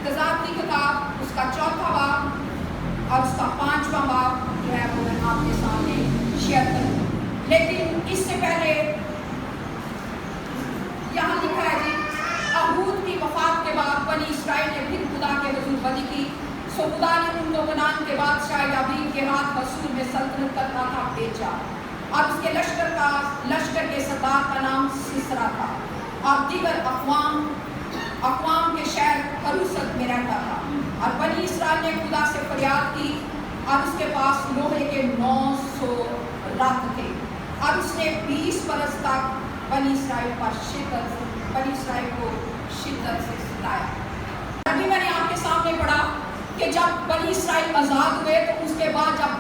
तज़ात की किताब उसका 4वां बाब और उसका 5वां बाब जो है वो मैं आपके सामने शेयर करूँ। लेकिन इससे पहले यहाँ लिखा है जी, अहूद की वफात के बाद बनी इसराइल ने फिर खुदा के हुजूर बदी की, सो खुदा ने उनको कनान के बादशाह याबीन के हाथ हसूर में सल्तनत करना था भेजा, और उसके लश्कर के सरदार का नाम सिसरा था, और दीगर अक़वाम के शहर फरूसत में रहता था। और बनी इसराइल ने खुदा से फरियाद की, और उसके पास लोहे के 900 रथ थे, और उसने 20 बरस तक बनी इसराइल को शिद्दत से सताया। अभी मैंने आपके सामने पढ़ा कि जब बनी इसराइल आज़ाद हुए तो उसके बाद जब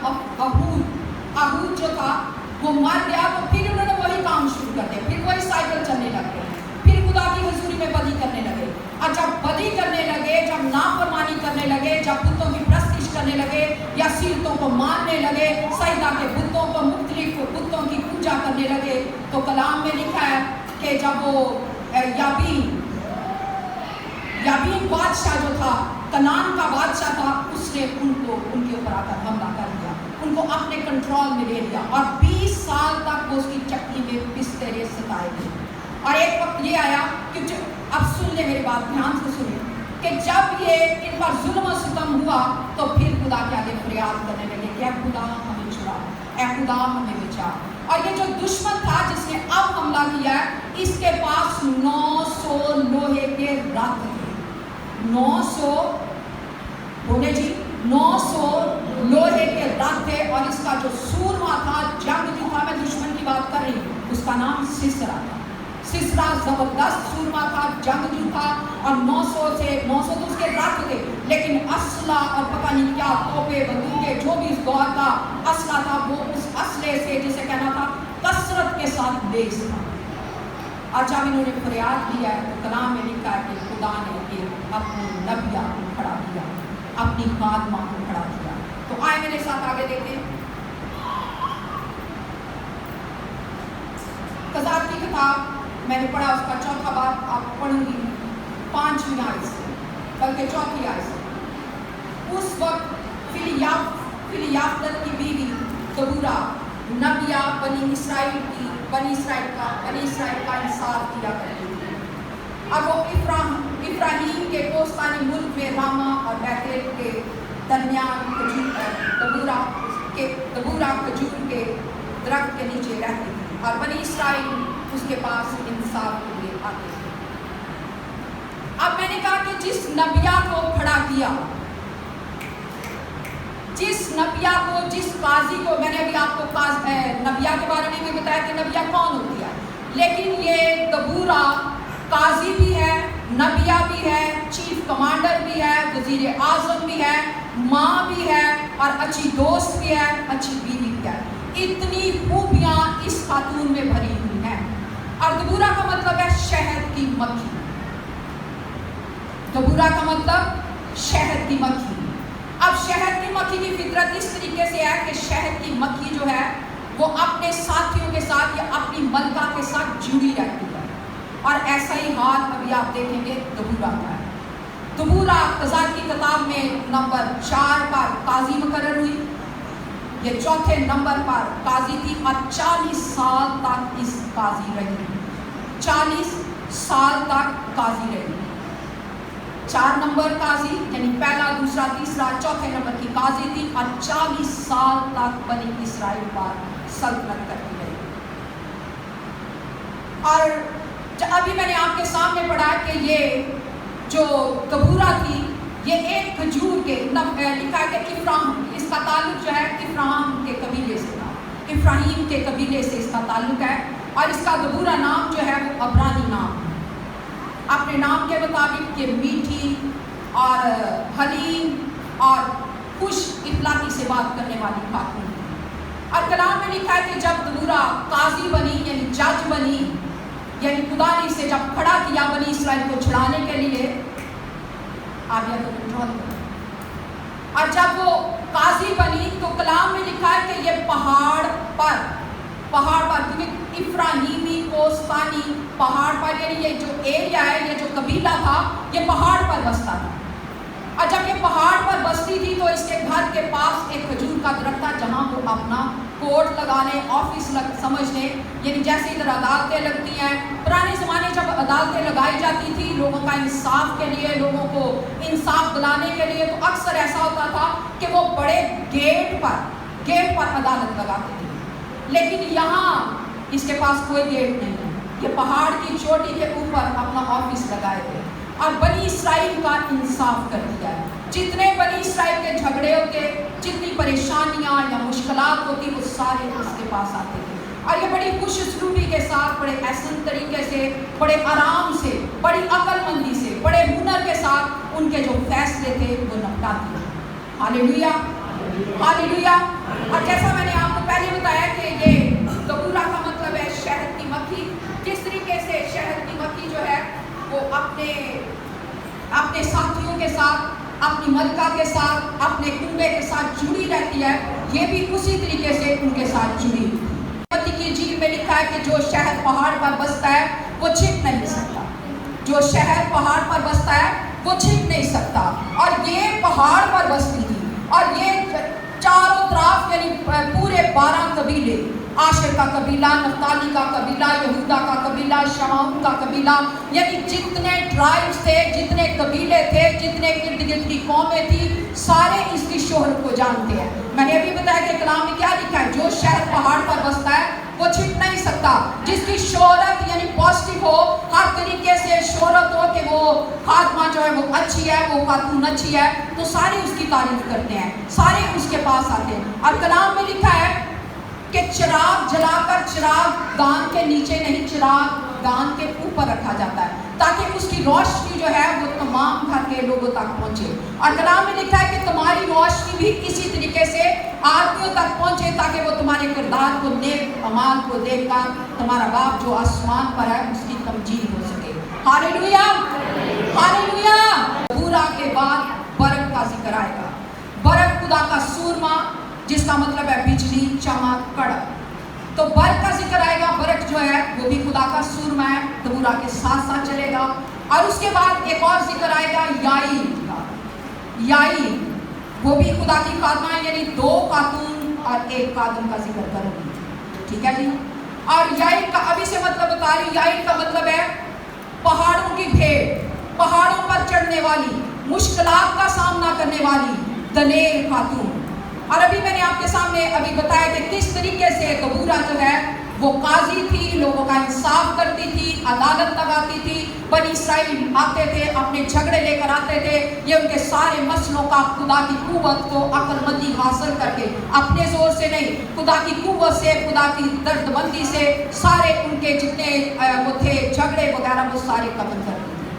अहूद जो था वो मर गया, तो फिर उन्होंने वही काम शुरू कर दिया, फिर वही साइकिल चलने लग गए, फिर खुदा की हुजूरी में बदी करने लगे। और जब बदी करने लगे, जब नाफरमानी करने लगे, जब बुतों की प्रस्तिश करने लगे या सीरतों को मानने लगे, सजदा के बुतों को, मुख्तलिफ बुतों की पूजा करने लगे, तो कलाम में लिखा है कि जब वो याबीन बादशाह जो था, कनान का बादशाह था, उसने उनके ऊपर आकर हमला कर दिया, उनको अपने कंट्रोल में ले लिया, और 20 साल तक वो उसकी चक्की में बिस्तरे सताए गए। और एक वक्त ये आया कि अब सुन ले मेरी बात, ध्यान से सुनिए, कि जब ये इन पर जुल्म सितम हुआ तो फिर खुदा के आगे फरियाद करने लगे कि खुदा हमें छुड़ा, खुदा हमें बचा। और ये जो दुश्मन था जिसने अब हमला किया है, इसके पास 900 लोहे के रथ थे, 900 बोले जी 900 लोहे के रथ थे, और इसका जो सूरमा था, जंगजू था, मैं दुश्मन की बात कर रही हूँ, उसका नाम सिसरा था। सिसरा जबरदस्त सूरमा था, जंगजू था, और 900 तो उसके रथ थे, लेकिन असला और पता नहीं क्या तोपे बंदूकें, जो भी उस दौर का असला था, वो उस असले से जिसे कहना था कसरत के साथ लेस था। और जब इन्होंने फरियाद किया है तो कलाम में लिखा है कि खुदा ने अपनी नबिया को खड़ा किया, अपनी खादमा को खड़ा किया। तो आए मेरे साथ आगे देखें, तज़ात की किताब मैंने पढ़ा, उसका 4वां बाब आप पढ़ूंगी 5वीं आयत से, बल्कि 4थी आयत से। उस वक्त फिलियाफ्तत की बीवी दबूरा नबिया बनी इसराइल का इंसाफ किया करती थी। अब वो इब्राहिम के कोस्तानी मुल्क में रामा और बैतूल के दरमियान दबूरा खजूर के दरख्त के नीचे रहती थी, और बनी इसराइल उसके पास इंसाफ के लिए आते थे। अब मैंने कहा कि जिस नबिया को खड़ा किया, जिस नबिया को, जिस काजी को, मैंने अभी आपको नबिया के बारे में भी बताया कि नबिया कौन होती है, लेकिन ये दबूरा काजी भी है, नबिया भी है, चीफ कमांडर भी है, वजीर आजम भी है, माँ भी है, और अच्छी दोस्त भी है, अच्छी बीवी भी है। इतनी खूबियाँ इस खातून में भरी हुई हैं। और दबूरा का मतलब है शहद की मक्खी, दबूरा का मतलब शहद की मक्खी। अब शहद की मक्खी की फितरत इस तरीके से है कि शहद की मक्खी जो है वो अपने साथियों के साथ या अपनी मलका के साथ जुड़ी रहती है, और ऐसा ही हाल अभी आप देखेंगे दबूरा का है। दबूरा तज़ात की किताब में नंबर 4 पर काजी मुकर्रर हुई, ये 4थे नंबर पर काजी थी, और 40 साल तक इस काजी रही, 40 साल तक काजी रही। 4 नंबर काजी, यानी पहला, दूसरा, तीसरा, 4थे नंबर की काजी थी, और 40 साल तक बनी इसराइल पर सल्तनत करती रही। और अभी मैंने आपके सामने पढ़ा कि ये जो दबूरा थी, ये एक खजूर के लिखा है कि इफ्राहिम, इसका ताल्लुक जो है इफ्राहिम के कबीले से था, इफ्राहिम के कबीले से इसका ताल्लुक है, और इसका दबूरा नाम जो है वो अबरानी नाम है। अपने नाम के मुताबिक ये मीठी और हलीम और खुश इखलाकी से बात करने वाली खातून थी। और कलाम में लिखा है कि जब दबूरा काजी बनी, यानी जज बनी, यानी खुदा ने इसे जब खड़ा किया बनी इसराइल को छुड़ाने के लिए, आप या तो कंट्रोल करें, और जब वो काजी बनी तो कलाम में लिखा है कि ये पहाड़ पर, क्योंकि इफ्राहिमी कोस्तानी पहाड़ पर, यानी ये जो एरिया है, ये जो कबीला था, ये पहाड़ पर बसता था, के पास एक खजूर का दरख्त था जहाँ वो अपना कोर्ट लगाने, ऑफिस समझ लें, यानी जैसे इधर अदालतें लगती हैं। पुराने ज़माने जब अदालतें लगाई जाती थी लोगों का इंसाफ के लिए, लोगों को इंसाफ दिलाने के लिए, तो अक्सर ऐसा होता था कि वो बड़े गेट पर अदालत लगाते थे। लेकिन यहाँ इसके पास कोई गेट नहीं है, ये पहाड़ की चोटी के ऊपर अपना ऑफिस लगाए थे और बनी इस्राइल का इंसाफ कर दिया है। जितने बनी इस्राइल के झगड़े होते, जितनी परेशानियां या मुश्किलात होती, वो सारे उसके पास आते थे और ये बड़ी खुशसलूबी के साथ, बड़े एहसन तरीके से, बड़े आराम से, बड़ी अक्लमंदी से, बड़े हुनर के साथ उनके जो फैसले थे वो निपटाते थे। Hallelujah, hallelujah. और जैसा मैंने आपको पहले बताया कि ये दबूरा का मतलब है शहद की मक्खी। जिस तरीके से शहद की मक्खी जो है वो अपने साथियों के साथ, अपनी मलका के साथ, अपने कुंबे के साथ जुड़ी रहती है, ये भी उसी तरीके से उनके साथ जुड़ी। मत्ती की इंजील में लिखा है कि जो शहद पहाड़ पर बसता है वो छिप नहीं सकता, जो शहद पहाड़ पर बसता है वो छिप नहीं सकता। और ये पहाड़ पर बसती थी और ये चारों तरफ यानी पूरे 12 कबीले, आशर का कबीला, नफ्ताली का कबीला, यहूदा का कबीला, शमाउन का कबीला, यानी जितने ट्राइब्स थे, जितने कबीले थे, जितने इर्द गिर्द की कौमें थी, सारे इसकी शोहरत को जानते हैं। मैंने अभी बताया कि कलाम में क्या लिखा है, जो शहद पहाड़ पर बसता है वो छिप नहीं सकता। जिसकी शोहरत यानी पॉजिटिव हो, हर तरीके से शोहरत हो कि वो खादमा जो है वो अच्छी है, वो खातून अच्छी है, तो सारे उसकी तारीफ करते हैं, सारे उसके पास आते हैं। और कलाम में लिखा है कि चिराग जलाकर चिराग दान के नीचे नहीं, चिराग दान के ऊपर रखा जाता है ताकि उसकी रोशनी जो है वो तमाम घर के लोगों तक पहुंचे। और कलाम में लिखा है कि तुम्हारी रोशनी भी इसी तरीके से आदमियों तक पहुंचे ताकि वो तुम्हारे किरदार को, नेक अमाल को देखकर तुम्हारा बाप जो आसमान पर है उसकी तमजीद हो सके। Hallelujah, hallelujah. पूरा के बाद बरक का जिक्र आएगा। बरक खुदा का सूरमा, जिसका मतलब है बिजली, चमक, कड़क। तो बरक का जिक्र आएगा। बरक जो है वो भी खुदा का सूरमा है, दबूरा के साथ साथ चलेगा। और उसके बाद एक और जिक्र आएगा याई का। याई वो भी खुदा की खादमा है, यानी 2 खातून और 1 खादम का जिक्र करूंगी, ठीक है जी। और याई का अभी से मतलब बता रही, याई का मतलब है पहाड़ों की भेड़, पहाड़ों पर चढ़ने वाली, मुश्किलात का सामना करने वाली दलेर खातून। और अभी मैंने आपके सामने अभी बताया कि किस तरीके से दबूरा जो है वो काजी थी, लोगों का इंसाफ करती थी, अदालत लगाती थी। बनी इस्राइल आते थे, अपने झगड़े लेकर आते थे, ये उनके सारे मसलों का खुदा की कुव्वत को अक्लमंदी हासिल करके, अपने जोर से नहीं, खुदा की कुव्वत से, खुदा की दर्दमंदी से सारे उनके जितने वो थे झगड़े वगैरह वो सारे खत्म करती थी।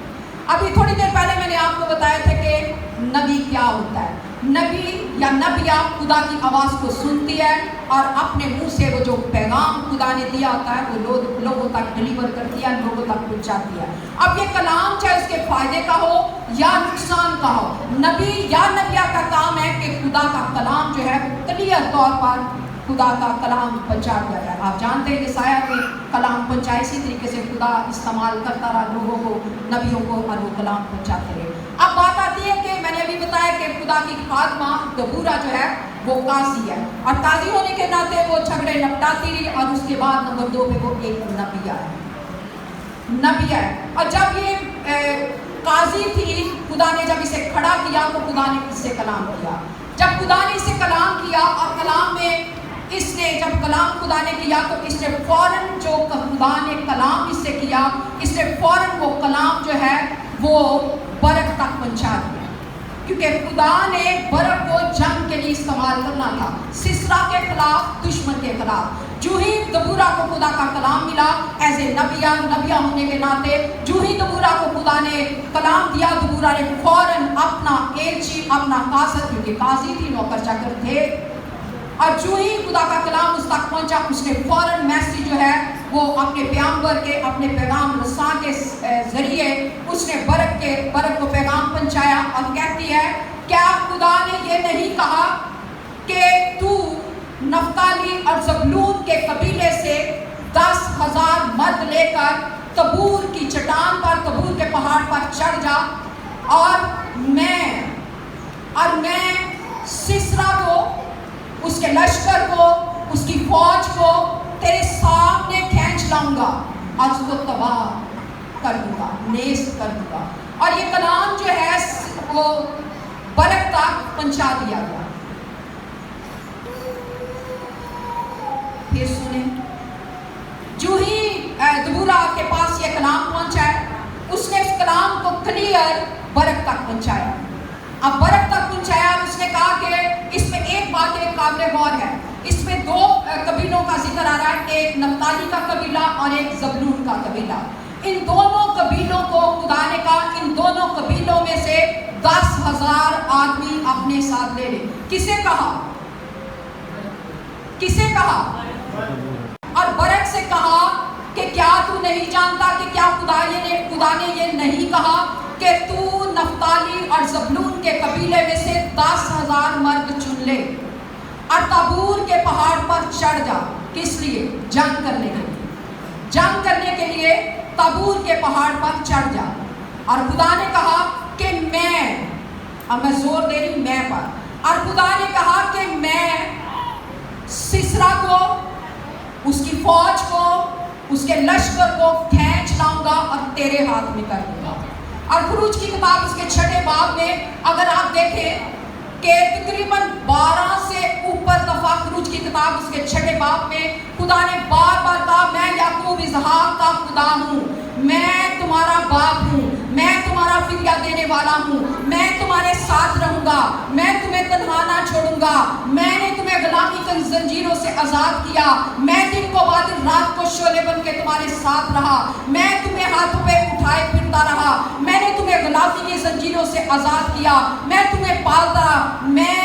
अभी थोड़ी देर पहले मैंने आपको बताया था कि नबी क्या होता है। नबी या नबिया खुदा की आवाज़ को सुनती है और अपने मुंह से वो जो पैगाम खुदा ने दिया होता है वो लोगों तक डिलीवर करती है, लोगों तक पहुंचाती है। अब ये कलाम चाहे उसके फायदे का हो या नुकसान का हो, नबी या नबिया का काम है कि खुदा का कलाम जो है क्लियर तौर पर खुदा का कलाम पहुंचा दिया जाए। आप जानते हैं कि साया में कलाम पहुंचाए, इसी तरीके से खुदा इस्तेमाल करता रहा लोगों को, नबियों को, और वो कलाम पहुंचाते रहे। अब बात आती है कि मैंने अभी बताया कि खुदा की खादमा दबूरा जो है वो काजी है और काजी होने के नाते वो झगड़े निपटाती रही। और उसके बाद नंबर 2 पे वो एक नबिया है, नबिया है। और जब ये काजी थी, खुदा ने जब इसे खड़ा किया तो खुदा ने इससे कलाम किया। जब खुदा ने इसे कलाम किया और कलाम में इसने जब कलाम खुदा ने किया तो इसने फौरन जो खुदा ने कलाम इससे किया, इसने फौरन वो कलाम जो है वो बरक तक पहुंचा दिया, क्योंकि खुदा ने बरक को जंग के लिए इस्तेमाल करना था, सिसरा के खिलाफ, दुश्मन के खिलाफ। जो ही दबूरा को खुदा का कलाम मिला एज ए नबिया होने के नाते, जो ही दबूरा को खुदा ने कलाम दिया, दबूरा ने फौरन अपना एलची, अपना कासद, क्योंकि काजी थी, नौकर चाकर थे, और जो ही खुदा का कलाम उस तक पहुंचा उसने फौरन मैसेज जो है वो अपने पैगंबर के, अपने पैगाम रसा के जरिए उसने बरक को पैगाम पहुंचाया। और कहती है, क्या खुदा ने ये नहीं कहा कि तू नफ्ताली और ज़बूलून के कबीले से 10,000 मर्द लेकर तबूर की चट्टान पर, तबूर के पहाड़ पर चढ़ जा, और मैं सिसरा اس کے لشکر کو, اس کی فوج کو تیرے سامنے کھینچ لاؤں گا اور اس کو تباہ کر دوں گا, نیست کر دوں گا. اور یہ کلام جو ہے وہ برق تک پہنچا دیا گیا. پھر سنیں, جو ہی دبورا کے پاس یہ کلام پہنچا ہے, اس نے اس کلام کو کلیئر برق تک پہنچایا. اب برق تک پہنچایا, اس نے کہا کہ اس میں ایک بات ایک قابل غور ہے. اس میں دو قبیلوں کا ذکر آ رہا ہے, ایک نفتالی کا قبیلہ اور ایک زبلون کا قبیلہ. ان دونوں قبیلوں کو خدا نے کہا ان دونوں قبیلوں میں سے 10,000 آدمی اپنے ساتھ لے لے. کسے کہا؟ کسے کہا؟ اور برق سے کہا کہ کیا تو نہیں جانتا کہ کیا خدا نے یہ نہیں کہا کہ تو نفتالی اور زبلون کے قبیلے میں سے 10,000 مرد چن لے اور تابور کے پہاڑ پر چڑھ جا. کس لیے؟ جنگ کرنے کے لیے. جنگ کرنے کے لیے تابور کے پہاڑ پر چڑھ جا. اور خدا نے کہا کہ اب میں زور دے رہی میں پر, اور خدا نے کہا کہ میں سسرا کو, اس کی فوج کو, اس کے لشکر کو کھینچ لاؤں گا اور تیرے ہاتھ میں کر دوں گا. اور خروج کی کتاب اس کے 6 باب میں اگر آپ دیکھیں کہ تقریباً 12 سے اوپر دفعہ خروج کی کتاب اس کے 6 باب میں خدا نے بار بار کہا میں یعقوب اسحاق کا خدا ہوں, میں تمہارا باپ ہوں, میں تمہارا فدیہ دینے والا ہوں, میں تمہارے ساتھ رہوں گا, میں تمہیں تنہا نہ چھوڑوں گا, میں نے تمہیں غلامی کی زنجیروں سے آزاد کیا, میں دن کو بادل رات کو شعلے بن کے تمہارے ساتھ رہا, میں تمہیں ہاتھوں پہ اٹھائے پھرتا رہا, میں نے تمہیں غلامی کی زنجیروں سے آزاد کیا, میں تمہیں پالتا رہا. میں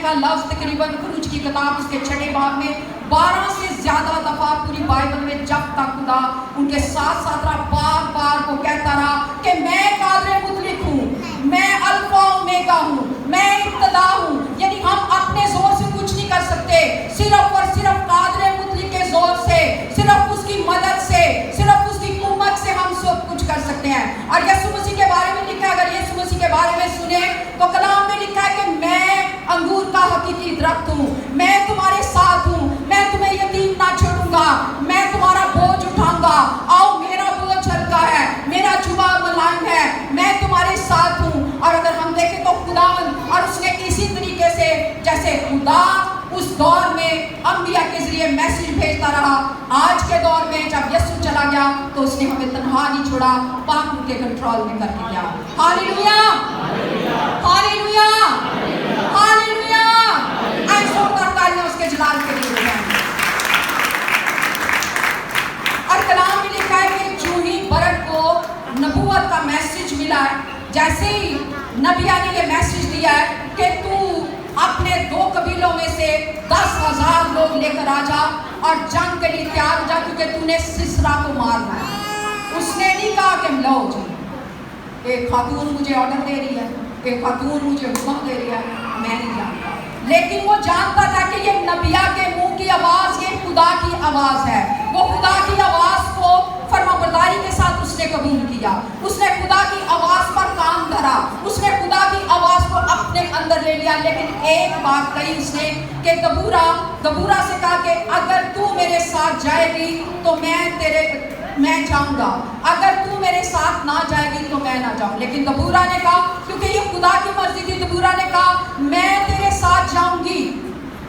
کا لفظ تقریباً خروج کی کتاب اس کے 6 باب میں 12 سے زیادہ دفعہ پوری بائبل میں جب تک خدا ان کے ساتھ ساتھ رہا بار بار کو کہتا رہا کہ میں قادر مطلق ہوں, میں الفا اومیگا ہوں, میں ابتدا ہوں. یعنی ہم اپنے زور سے کچھ نہیں کر سکتے, صرف اور صرف قادر مطلق کے زور سے, صرف اس کی مدد سے, صرف اس کی قوت سے ہم سب کچھ کر سکتے ہیں. اور یسوع مسیح کے بارے میں لکھا ہے, اگر یسوع مسیح کے بارے میں سنیں تو کلام میں لکھا ہے کہ میں انگور کا حقیقی درخت ہوں, میں تمہارے ساتھ ہوں, میں تمہیں یتیم نہ چھوڑوں گا, میں تمہارا بوجھ اٹھاؤں گا, آؤ میرا بوجھ ہلکا ہے, میرا جبہ ملائم ہے, میں تمہارے ساتھ ہوں. اور اگر ہم دیکھیں تو خدا اور اس نے اسی طریقے سے جیسے خدا اس دور میں انبیاء کے ذریعے میسیج بھیجتا رہا, آج کے دور میں جب یسوع چلا گیا تو اس نے ہمیں تنہا نہیں چھوڑا, پاک روح کے کنٹرول میں کر دیا. ہاللیلویا, ہاللیلویا, ہاللیلویا. آئے زوردار تالیاں اس کے جلال کے لیے بجائیں. اور کلام میں لکھا ہے کہ جو ہی برق کو نبوت کا میسیج ملا ہے, جیسے ہی نبیہ نے یہ میسیج دیا ہے کہ تو اپنے 2 قبیلوں میں سے 10,000 لوگ لے کر آ جا اور جنگ کے لیے تیار ہو جا, کیونکہ تو نے سسرا کو مارنا ہے. اس نے نہیں کہا کہ لو جی ایک خاتون مجھے آرڈر دے رہی ہے, ایک خاتون مجھے حکم دے رہی ہے, میں نہیں جانتا. لیکن وہ جانتا تھا کہ یہ نبیہ کے منہ کی آواز یہ خدا کی آواز ہے. وہ خدا کی آواز کو فرمانبرداری کے ساتھ اس نے قبول کیا, اس نے خدا کی آواز پر کام دھرا, اس نے خدا کی آواز کو اپنے اندر لے لیا. لیکن ایک بات کہی اس نے کہ دبورا سے کہا کہ اگر تو میرے ساتھ جائے گی تو میں جاؤں گا, اگر تو میرے ساتھ نہ جائے گی تو میں نہ جاؤں. لیکن دبورا نے کہا, کیونکہ یہ خدا کی مرضی تھی, دبورا نے کہا میں تیرے ساتھ جاؤں گی,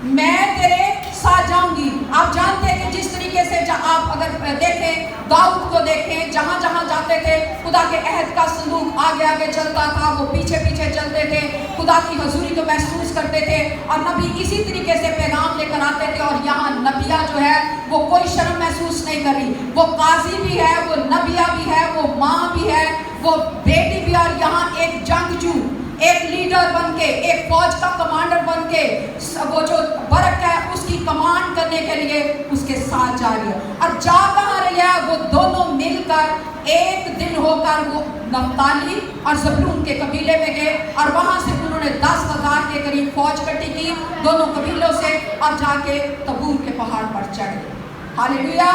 میں تیرے ساتھ جاؤں گی. آپ جانتے ہیں کہ جس طریقے سے آپ اگر دیکھیں داؤد کو دیکھیں, جہاں جہاں جاتے تھے خدا کے عہد کا صندوق آگے آگے چلتا تھا, وہ پیچھے پیچھے چلتے تھے, خدا کی حضوری کو محسوس کرتے تھے. اور نبی اسی طریقے سے پیغام لے کر آتے تھے. اور یہاں نبیہ جو ہے وہ کوئی شرم محسوس نہیں کر رہی, وہ قاضی بھی ہے, وہ نبیہ بھی ہے, وہ ماں بھی ہے, وہ بیٹی بھی. اور یہاں ایک جنگجو, ایک لیڈر بن کے, ایک فوج کا کمانڈر بن کے, وہ جو برق ہے اس کی کمانڈ کرنے کے لیے اس کے ساتھ جا رہی ہے. اور جا کہاں رہی ہے؟ وہ دونوں مل کر ایک دن ہو کر وہ نفتالی اور زبلون کے قبیلے میں گئے, اور وہاں سے انہوں نے 10,000 کے قریب فوج اکٹھی کی دونوں قبیلوں سے, اور جا کے تبور کے پہاڑ پر چڑھ گئے. ہاللیلویا,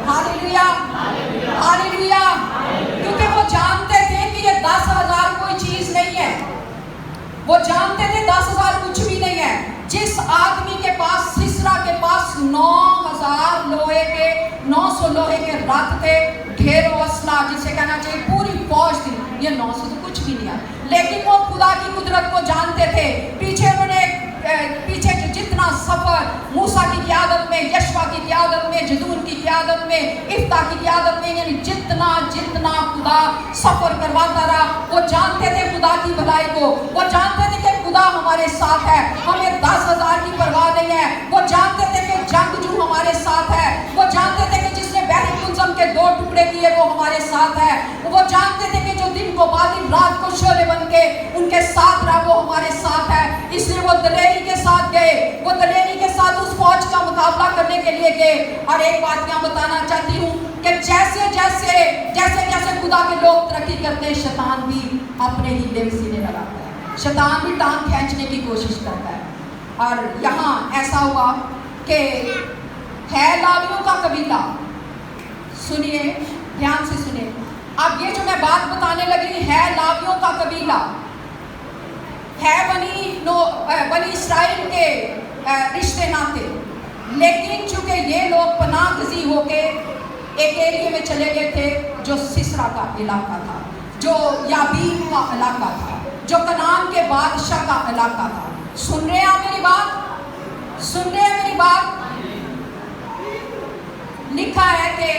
ہاللیلویا, ہاللیلویا. کیونکہ وہ جانتے تھے کہ یہ 10,000 کوئی چیز نہیں ہے. وہ جانتے تھے 10,000 کچھ بھی نہیں ہے. جس آدمی کے پاس, سسرا کے پاس 9,000 لوہے کے 900 لوہے کے رتھ تھے, ڈھیروں اسلحہ, جسے کہنا چاہیے پوری فوج تھی. یہ 900 تو کچھ بھی نہیں ہے, لیکن وہ خدا کی قدرت کو جانتے تھے. پیچھے انہوں نے پیچھے جتنا سفر موسیٰ کی قیادت میں, یشوا کی قیادت میں, جدون کی قیادت میں, افتح کی قیادت میں, یعنی جتنا خدا سفر کرواتا رہا, وہ جانتے تھے خدا کی بھلائی کو. وہ جانتے تھے کہ خدا ہمارے ساتھ ہے, ہمیں 10,000 کی پرواہ نہیں ہے. وہ جانتے تھے کہ جنگجو ہمارے ساتھ ہے. وہ جانتے تھے کہ جس نے بحر کلزم کے 2 ٹکڑے کیے وہ ہمارے ساتھ ہے. وہ جانتے تھے کہ جو دن کو بادل رات کو شعلے بن کے ان کے ساتھ رہا وہ ہمارے ساتھ ہے. اس لیے وہ دلیری کے ساتھ گئے, وہ دلیری کے ساتھ اس فوج کا مقابلہ کرنے کے لیے گئے. اور ایک بات یہاں بتانا چاہتی ہوں کہ جیسے خدا کے لوگ ترقی کرتے ہیں, شیطان بھی اپنے ہی دل سینے لگاتا ہے, شیطان بھی ٹانگ کھینچنے کی کوشش کرتا ہے. اور یہاں ایسا ہوا کہ ہے لاویوں کا قبیلہ, سنیے دھیان سے سنیے. اب یہ جو میں بات بتانے لگی ہے لاویوں کا قبیلہ ہے بنی اسرائیل کے رشتے ناتے, لیکن چونکہ یہ لوگ پناہ گزین ہو کے ایک ایریے میں چلے گئے تھے جو سسرا کا علاقہ تھا, جو یابین کا علاقہ تھا, جو کنعان کے بادشاہ کا علاقہ تھا. سن رہے ہیں میری بات؟ سن رہے ہیں میری بات؟ لکھا ہے کہ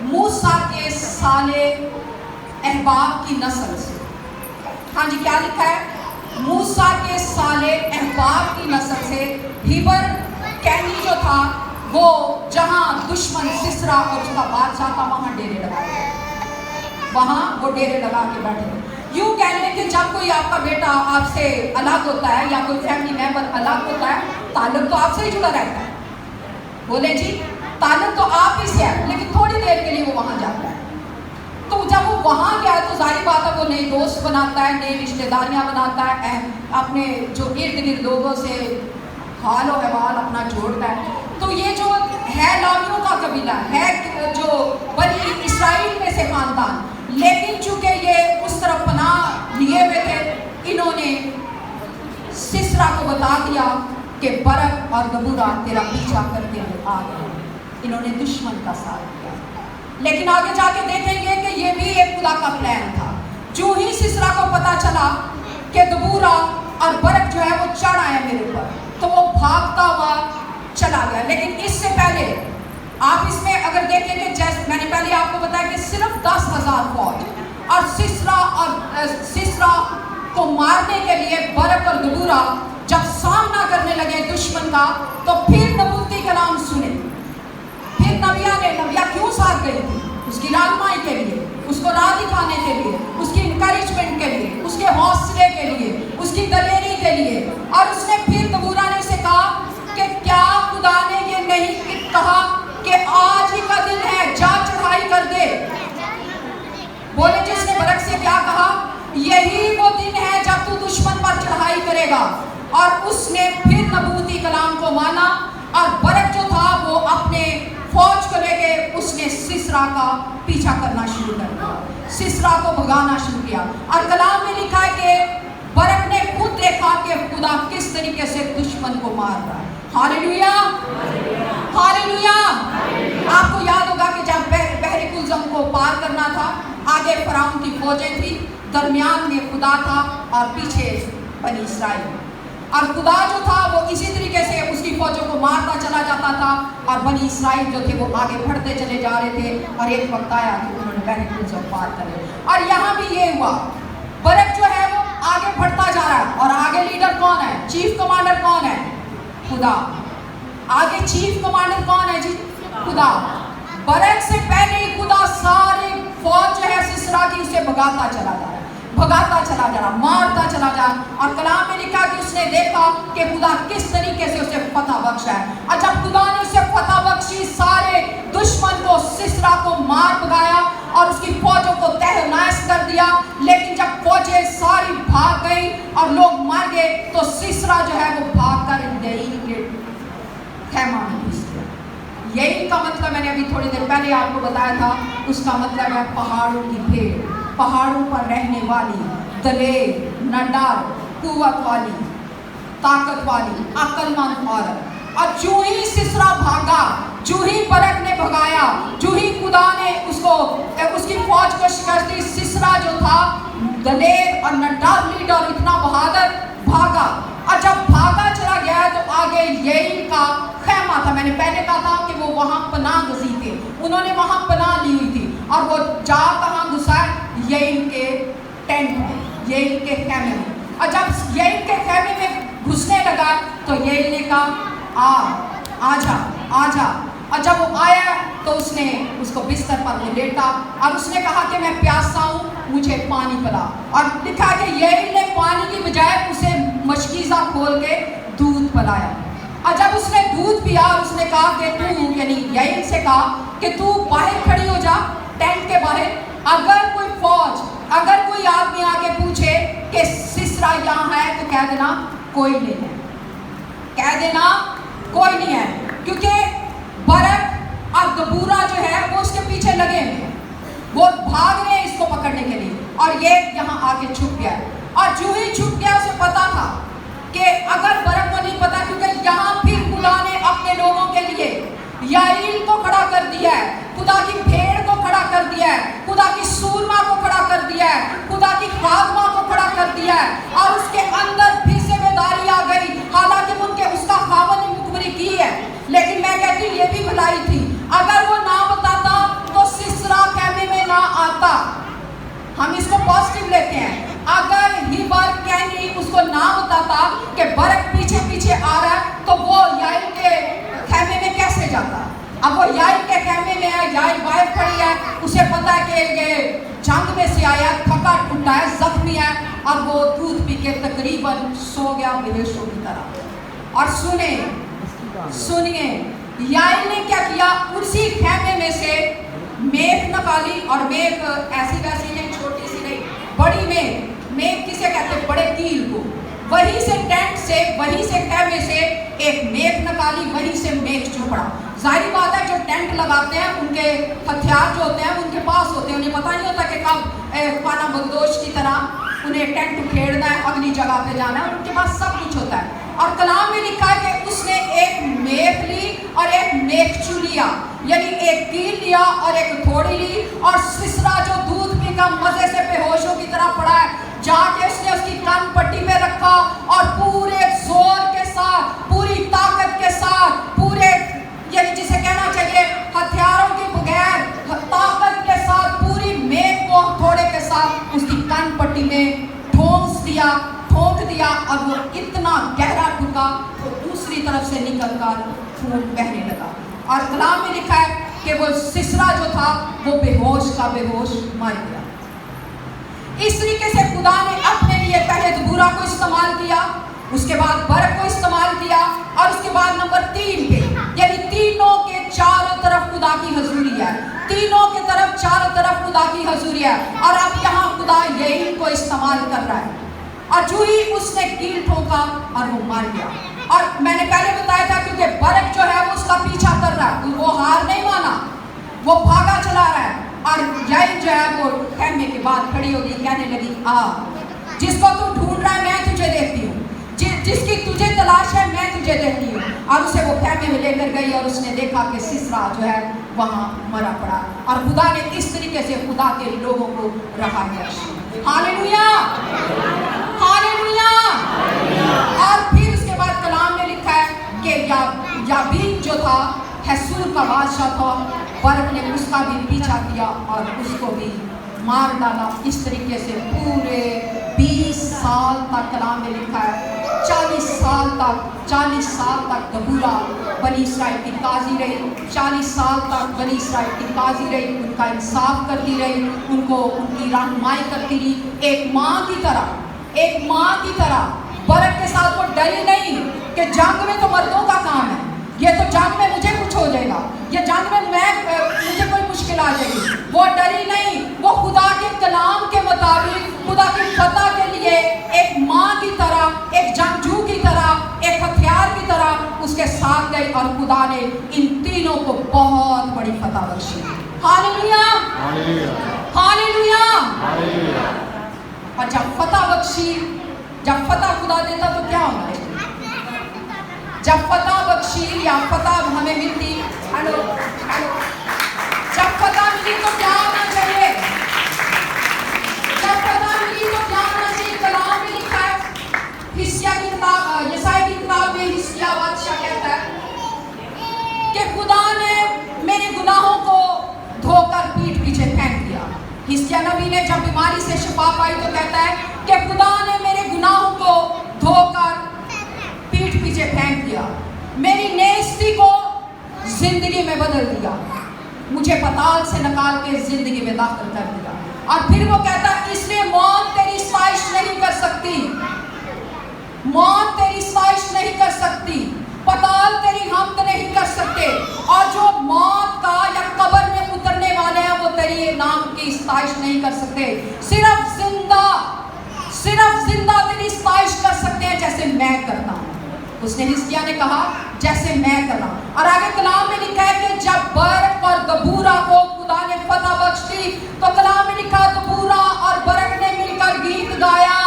موسیٰ کے سالے احباب کی نسل سے, ہاں جی کیا لکھا ہے؟ موسیٰ کے سالے احباب کی نسل سے ہیبر کینی جو تھا وہ جہاں دشمن سسرا اور اس کا بادشاہ تھا وہاں ڈیرے لگا کے, وہاں وہ ڈیرے لگا کے بیٹھے. یوں کہہ لیں کہ جب کوئی آپ کا بیٹا آپ سے الگ ہوتا ہے یا کوئی فیملی ممبر الگ ہوتا ہے, تعلق تو آپ سے ہی جڑا رہتا ہے. بولے جی, تعلق تو آپ ہی سے ہے, لیکن تھوڑی دیر کے لیے وہ وہاں جاتا ہے. تو جب وہ وہاں گیا تو ظاہر بات ہے وہ نئے دوست بناتا ہے, نئی رشتہ داریاں بناتا ہے, اپنے جو ارد گرد لوگوں سے حال و احوال اپنا جوڑتا ہے. تو یہ جو ہے لاویوں کا قبیلہ ہے جو بنی اسرائیل میں سے خاندان, لیکن چونکہ یہ اس طرف پناہ لیے ہوئے تھے, انہوں نے سسرا کو بتا دیا کہ برق اور دبورا تیرا پیچھا کرتے ہوئے آ گئے. انہوں نے دشمن کا ساتھ دیا, لیکن آگے جا کے دیکھیں گے کہ یہ بھی ایک خدا کا پلان تھا. جو ہی سسرا کو پتا چلا کہ دبورا اور برق جو ہے وہ چڑھ آئے میرے اوپر, تو وہ بھاگتا ہوا چلا گیا. لیکن اس سے پہلے آپ اس میں اگر دیکھیں کہ جیسے میں نے پہلے آپ کو بتایا کہ صرف 10,000 فوج, اور سسرا کو مارنے کے لیے برق اور دبورا جب سامنا کرنے لگے دشمن کا, تو پھر نبوتی کلام سنے. پھر نبیہ کیوں ساتھ گئی تھی؟ اس کی رہنمائی کے لیے, اس کو راہ دکھانے کے لیے, اس کی انکریجمنٹ کے لیے, اس کے حوصلے کے لیے, اس کی دلیری کے لیے. اور اس نے پھر دبورا نے اسے کہا کہ کیا خدا نے یہ نہیں کہا کہ آج ہی کا دن ہے, جا چڑھائی کر دے. بولے جس نے برق سے کیا کہا, یہی وہ دن ہے جب تو دشمن پر چڑھائی کرے گا. اور اس نے پھر نبوتی کلام کو مانا, اور برق جو تھا وہ اپنے فوج کو لے کے اس نے سسرا کا پیچھا کرنا شروع کر دیا, سسرا کو بھگانا شروع کیا. اور کلام میں لکھا ہے کہ برق نے خود دیکھا کہ خدا کس طریقے سے دشمن کو مار رہا ہے. ہاللیلویا, ہاللیلویا. آپ کو یاد ہوگا کہ جب بحر کلزم کو پار کرنا تھا, آگے فرعون کی فوجیں تھی, درمیان میں خدا تھا اور پیچھے بنی اسرائیل. اور خدا جو تھا وہ اسی طریقے سے اس کی فوجوں کو مارتا چلا جاتا تھا, اور بنی اسرائیل جو تھے وہ آگے بڑھتے چلے جا رہے تھے. اور ایک وقت آیا کہ انہوں نے بحر کلزم پار کرے. اور یہاں بھی یہ ہوا, برق جو ہے وہ آگے بڑھتا جا رہا ہے, اور آگے لیڈر کون ہے, چیف کمانڈر کون ہے, خدا. آگے چیف کمانڈر کون ہے جی, خدا. برق سے پہلے ہی خدا سارے فوج جو ہے سسرا کی اسے بھگاتا چلا جا رہا ہے, بھگاتا چلا جا رہا, مارتا چلا جا. اور کلام میں لکھا کہ اس نے دیکھا کہ خدا کس طریقے سے اسے فتح بخشا ہے. اور جب خدا نے اسے فتح بخشی, سارے دشمن کو سسرا کو مار بھگایا اور اس کی فوجوں کو تہہ نیس کر دیا. لیکن جب فوجیں ساری بھاگ گئی اور لوگ مار گئے, تو سسرا جو ہے وہ بھاگ کر دئی کے خیمہ میں گھس گیا. یہی کا مطلب میں نے ابھی تھوڑی دیر پہلے آپ کو بتایا تھا, اس کا مطلب ہے پہاڑوں کی بھیڑ, پہاڑوں پر رہنے والی, دلیر, نڈر, कुव्वत वाली, ताकत वाली, अक्लमंद औरत। और जो ही सिसरा भागा, जो ही बरक ने भगाया, जो ही खुदा ने उसको उसकी फौज को शिकस्त दी, सिसरा जो था दलेर और नड्डार लीडर, इतना बहादुर भागा। और जब भागा चला गया तो आगे यही का खैमा था। मैंने पहले कहा था कि वो वहाँ पनाह गज़ी थे, उन्होंने वहाँ पनाह ली हुई थी। और वो जा कहाँ घुसा? यही के टेंट में, यही के खैमे में। और जब यही के खैमे में घुसने लगा तो यही ने कहा आजा आजा। और जब वो आया तो उसने उसको बिस्तर पर वो लेटा और उसने कहा कि मैं प्यासा हूँ, मुझे पानी पिला। और लिखा कि यही ने पानी की बजाय उसे मशकीज़ा खोल के दूध पिलाया। और जब उसने दूध पिया और उसने कहा कि तू, यानी यही से कहा कि तू बाहर खड़ी हो जा, टेंट के बाहर। अगर कोई फौज, अगर कोई आदमी आके पूछे कि सिसरा यहाँ है तो कह देना कोई नहीं है, कह देना कोई नहीं है। क्योंकि बरक और दबूरा जो है वो उसके पीछे लगे हैं, वो भाग रहे हैं इसको पकड़ने के लिए। और ये यहाँ आके छुप गया। और जो ही छुप गया उसे पता था कि अगर बरक को नहीं पता, क्योंकि यहाँ फिर खुदा ने अपने लोगों के लिए याईल को खड़ा कर दिया है, खुदा की भेड़ को खड़ा कर दिया है, खुदा की सूरमा को खड़ा कर दिया है, खुदा की खादमा को खड़ा कर दिया है। और उसके अंदर फिर से बेदारी आ गई। हालांकि उनके उसका खावन ने मुखबरी की है, लेकिन मैं कहती ये भी भलाई थी। अगर वो ना बताता तो सिसरा खैमे में ना आता। हम इसको पॉजिटिव लेते हैं। अगर ही बार कैनी उसको ना बताता कि बरक पीछे पीछे आ रहा है तो वो याईल के खैमे में कैसे जाता? अब वो याईल के खैमे में है, याईल बाहर खड़ी है, उसे पता है कि ये जंग में से आया, थका टूटा है, जख्मी है, और वो दूध पी के तकरीबन सो गया बेहोशों की तरह। और सुनिए याईल ने क्या किया? उसी खैमे में से मेख निकाली, और मेख ऐसी वैसी नहीं, छोटी सी नहीं, बड़ी मेख किसे कहते हैं? बड़े कील को। वहीं से टेंट से, वहीं से खैमे से एक मेख निकाली, वहीं से मेख चुपड़ा। जाहिर बात है जो टेंट लगाते हैं उनके हथियार जो होते हैं उनके पास होते हैं, उन्हें पता नहीं होता कि कब खाना बगदोश की तरह उन्हें टेंट उखेड़ना है, अगली जगह पे जाना है, उनके पास सब कुछ होता है। और कलाम में लिखा है कि उसने एक मेख ली और एक मेखचू लिया, यानी एक कील लिया और एक थोड़ी ली। और सिसरा जो दूध पी का मजे से बेहोशों की तरह पड़ा है, जाके उसने उसकी कान पट्टी में रखा और पूरे जोर के साथ, पूरी ताकत के साथ, पूरे यानी जिसे कहना चाहिए हथियारों के बगैर ताकत के साथ पूरी मेख को थोड़े के साथ उसकी कान पट्टी में ठोंक दिया। और वो इतना गहरा ठुका तो दूसरी तरफ से निकलकर खून बहने लगा। और कलाम में लिखा है कि वो सिसरा जो था वो बेहोश का बेहोश मर गया। इस तरीके से खुदा ने अपने लिए पहले दबूरा को इस्तेमाल किया, उसके बाद बरक को इस्तेमाल किया, और उसके बाद नंबर 3 पे, यानी तीनों के चारों तरफ खुदा की हजूरी है, तीनों के तरफ चारों तरफ खुदा की हजूरी है। और अब यहाँ खुदा यही को इस्तेमाल कर रहा है। और जो ही उसने कील ठोका और वो मर गया। और मैंने पहले बताया था क्योंकि बरक जो है वो उसका पीछा कर रहा है, वो हार नहीं माना, वो भागा चला रहा है। और याईल जो है वो खैमे के बाद खड़ी होगी, कहने लगी जिसको तू ढूंढ रहा है मैं तुझे देखती हूँ, जिसकी तुझे तलाश है मैं तुझे देखती हूँ। और उसे वो खैमे में लेकर गई और उसने देखा कि सिसरा जो है वहाँ मरा पड़ा। और खुदा ने इस तरीके से खुदा के लोगों को रखा गया। Hallelujah, hallelujah. और फिर उसके बाद कलाम में लिखा है कि याबीन जो था हैसूर का बादशाह था, बरक ने उसका भी पीछा किया और उसको भी मार डाला। इस तरीके से पूरे 20 साल तक कलाम में लिखा है 40 साल तक दबूरा बनी इसराइल की काजी रही, 40 साल तक बनी इसराइल की काजी रही, उनका इंसाफ करती रही, उनको उनकी रहनुमाई करती रही। एक माँ की तरह बरक के साथ वो डरी नहीं कि जंग में तो मर्दों का काम है, ये तो जंग में मुझे कुछ हो जाएगा, ये जंग में मुझे कोई मुश्किल आ जाएगी। वो डरी नहीं, वो खुदा के कलाम के मुताबिक खुदा की फतह के लिए एक माँ की तरह, एक जंगजू की तरह, एक हथियार की तरह उसके साथ गई। और खुदा ने इन तीनों को बहुत बड़ी फतह बख्शी। Hallelujah, hallelujah. और जब फतह बख्शी जब फतह खुदा देता तो क्या होना चाहिए? जब फतह बख्शी या फतह हमें मिलती, हेलो हेलो, जब फतह मिली तो क्या होना चाहिए? जब फतह मिली तो क्या होना चाहिए? कलाम में लिखा है, हिस्किय्याह की किताब, यशायाह की किताब में हिस्किय्याह बादशाह कहता है कि खुदा ने मेरे गुनाहों को धोकर पीठ पीछे फेंक दिया। हिस्किय्याह नबी ने जब बीमारी से शिफा पाई तो कहता है कि खुदा ने मेरे गुनाहों को धोकर पीठ पीछे फेंक दिया, मेरी नेस्ती को जिंदगी में बदल दिया, मुझे पताल से निकाल के जिंदगी में दाखिल कर दिया। और फिर वो कहता है इसलिए मौत तेरी साइश नहीं कर सकती, मौत तेरी साइश नहीं कर सकती, पताल तेरी हमद नहीं कर सकते, और जो मौत का या कब्र में उतरने वाले हैं वो तेरी नाम की साइश नहीं कर सकते। सिर्फ जिंदा तेरी साइश कर सकते हैं जैसे मैं करता हूँ। उसने हिस्किय्याह ने कहा जैसे मैं कर रहा हूँ। और आगे कलाम में लिखा है कि जब बरक और दबूरा को खुदा ने फतह बख्श दी तो कलाम में लिखा दबूरा और बरक ने मिलकर गीत गाया,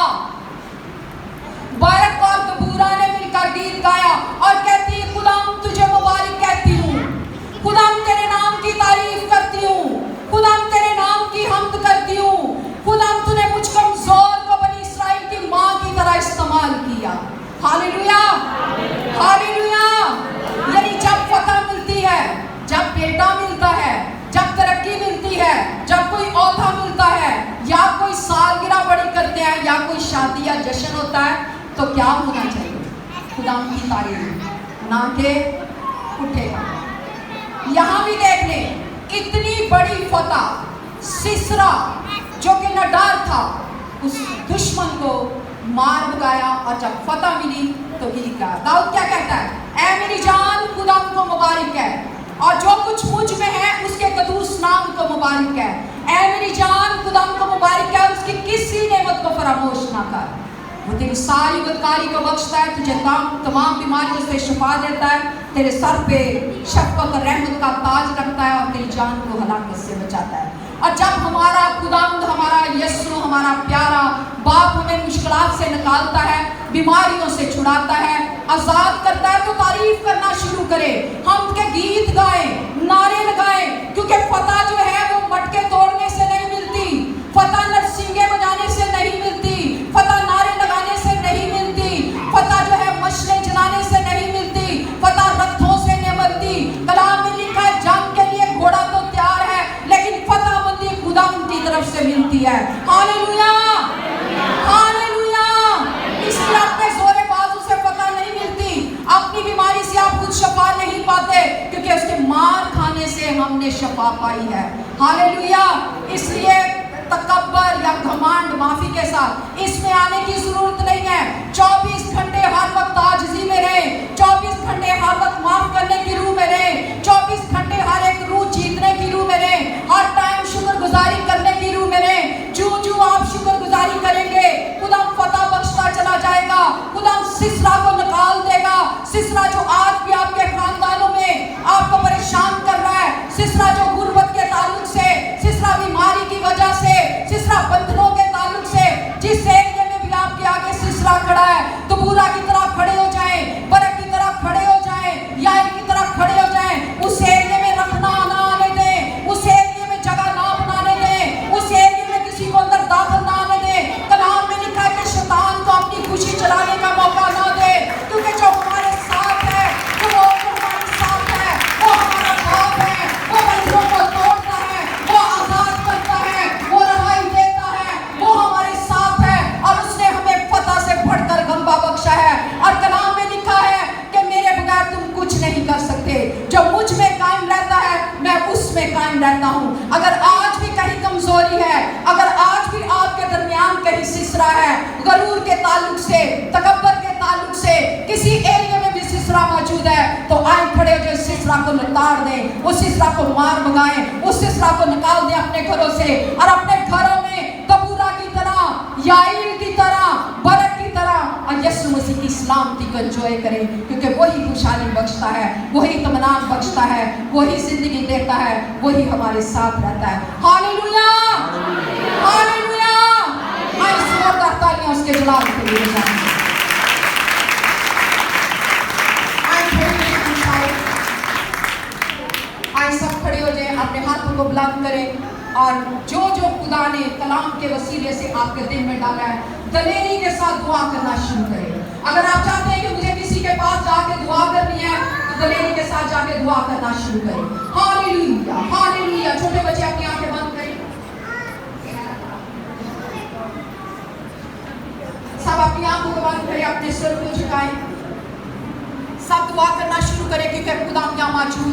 बरक और दबूरा ने मिलकर गीत गाया और कहती है खुदाम तुझे मुबारक कहती हूँ, खुदाम तेरे नाम की तारीफ करती हूँ, खुदाम तेरे नाम की हमद करती हूँ, खुदाम तूने मुझ कमजोर को बनी इस्राएल की माँ की तरह इस्तेमाल किया। Hallelujah, hallelujah. यानी जब फतह मिलती है, जब बेटा मिलता है, जब तरक्की मिलती है, जब कोई औहदा मिलता है, या कोई सालगिरह बड़ी करते हैं, या कोई शादी या जश्न होता है, तो क्या होना चाहिए? खुदा की तारीफ, ना के उठेगा। यहाँ भी देख लें इतनी बड़ी फतह, सिसरा जो कि न डर था उस दुश्मन को मार भगाया, और जब फतह मिली तो गीत गाया। दाऊद क्या कहता है? ऐ मेरी जान खुदा को मुबारक है, और जो कुछ मुझ में है उसके कदूस नाम को मुबारक है। ऐ मेरी जान खुदा को मुबारक है, उसकी किसी नेमत को फरामोश ना कर। वो तेरी सारी बदकारी को बख्शता है, तुझे तमाम बीमारियों से शिफा देता है, तेरे सर पे शफ़क़त और रहमत का ताज रखता है, और तेरी जान को हलाकत से बचाता है। और जब हमारा खुदावंद, हमारा यीशु, हमारा प्यारा बाप हमें मुश्किलात से निकालता है, बीमारियों से छुड़ाता है, आज़ाद करता है, तो तारीफ करना शुरू करें, हम के गीत गाएं, नारे लगाएं, क्योंकि फतह जो है वो मटके तोड़ने से नहीं मिलती, फतह नरसिंगे बजाने से नहीं मिलती, फतह नारे लगाने से नहीं मिलती, फतह जो है मशले जलाने से नहीं मिलती, फतह रथों से नहीं मिलती। कलाम में लिखा है जंग के लिए घोड़ा तो तैयार है, लेकिन फतह मंदी खुदा की तरफ से मिलती है। Hallelujah, hallelujah. इसलिए अपने जोरे बाजू से फतह नहीं मिलती, अपनी बीमारी से आप खुद शफा नहीं पाते, क्योंकि उसके मार खाने से हमने शफा पाई है। हालेलुया। इसलिए तकब्बर या घमंड, माफी के साथ इसमें आने की जरूरत नहीं है। 24 घंटे हर वक्त आजिज़ी में रहे, 24 घंटे हर वक्त माफ करने की रूह में रहे, 24 घंटे हर एक रूह जीतने की रूह में रहे, हर टाइम शुक्रगुजारी करने की रूह में रहे। जो आप शुक्रगुजारी करेंगे खुदा फतह बख्शता चला जाएगा, खुदा सिसरा को निकाल देगा। सिसरा जो आज भी आपके खानदानों में आपको परेशान कर रहा है, सिसरा जो गुर्बत के ताल्लुक से, सिसरा बीमारी की वजह से, सिसरा बंधनों के ताल्लुक से, जिस एरिया में भी आपके आगे सिसरा खड़ा है, तो बुरा की तरह खड़े हो जाएं, बरक की तरह खड़े हो जाएं, यार की तरह खड़े हो जाएं। उस एरिया में रखना ना आने दें, उस एरिया में जगह ना बनाने दें, उस एरिया में किसी को अंदर दाखिल ना आने दें। कलाम में लिखा है कि शैतान को अपनी खुशी चलाने का मौका ना दे, क्योंकि जो हमारे साथ है, वो हमारे साथ है, वो हमारा बाप है, वो बंधनों को तोड़ता है, वो आजाद करता है, वो रहाई देता है, वो हमारे साथ है, और उसने हमें फतह से बढ़कर गलबा बख्शा है। और कलाम में लिखा है कि मेरे बगैर तुम कुछ नहीं कर सकते, जो मुझ में कायम रहता है मैं उसमें कायम रहता हूँ। अगर आज भी कहीं कमजोरी है, अगर आज भी आपके दरमियान कहीं सिसरा है, गरूर के ताल्लुक से, तकब्बर के ताल्लुक से, किसी एरिया में भी सिसरा मौजूद है, तो आए खड़े हो जो इस सिसरा को नितार दें, उस सिसरा को मार भगाएं, उस सिसरा को निकाल दें अपने घरों से, और अपने घरों में दबूरा की तरह, याईल की तरह, बरक की तरह और यीशु मसीह की सलामती को एंजॉय करें, क्योंकि वही खुशहाली बख्शता है, वही इत्मीनान बख्शता है, वही जिंदगी देता है, वही हमारे साथ रहता है। Hallelujah, hallelujah. मैं जोरदार तालियां उसके जलाल के लिए जाएंगे। आए सब खड़े हो जाए, अपने हाथों को बुलंद करें और जो जो खुदा ने कलाम के वसीले से आपके दिल में डाला है, दलेरी के साथ दुआ करना शुरू करें। अगर आप चाहते हैं कि मुझे किसी के पास जाके दुआ करनी है, तो दलेरी के साथ जाके दुआ करना शुरू करें। Hallelujah, hallelujah. छोटे बच्चे अपनी आंखें बंद करें, सब अपनी आंखों को बंद करें, अपने सिर को झुकाएं, सब दुआ करना शुरू करें, क्योंकि खुदा यहाँ मौजूद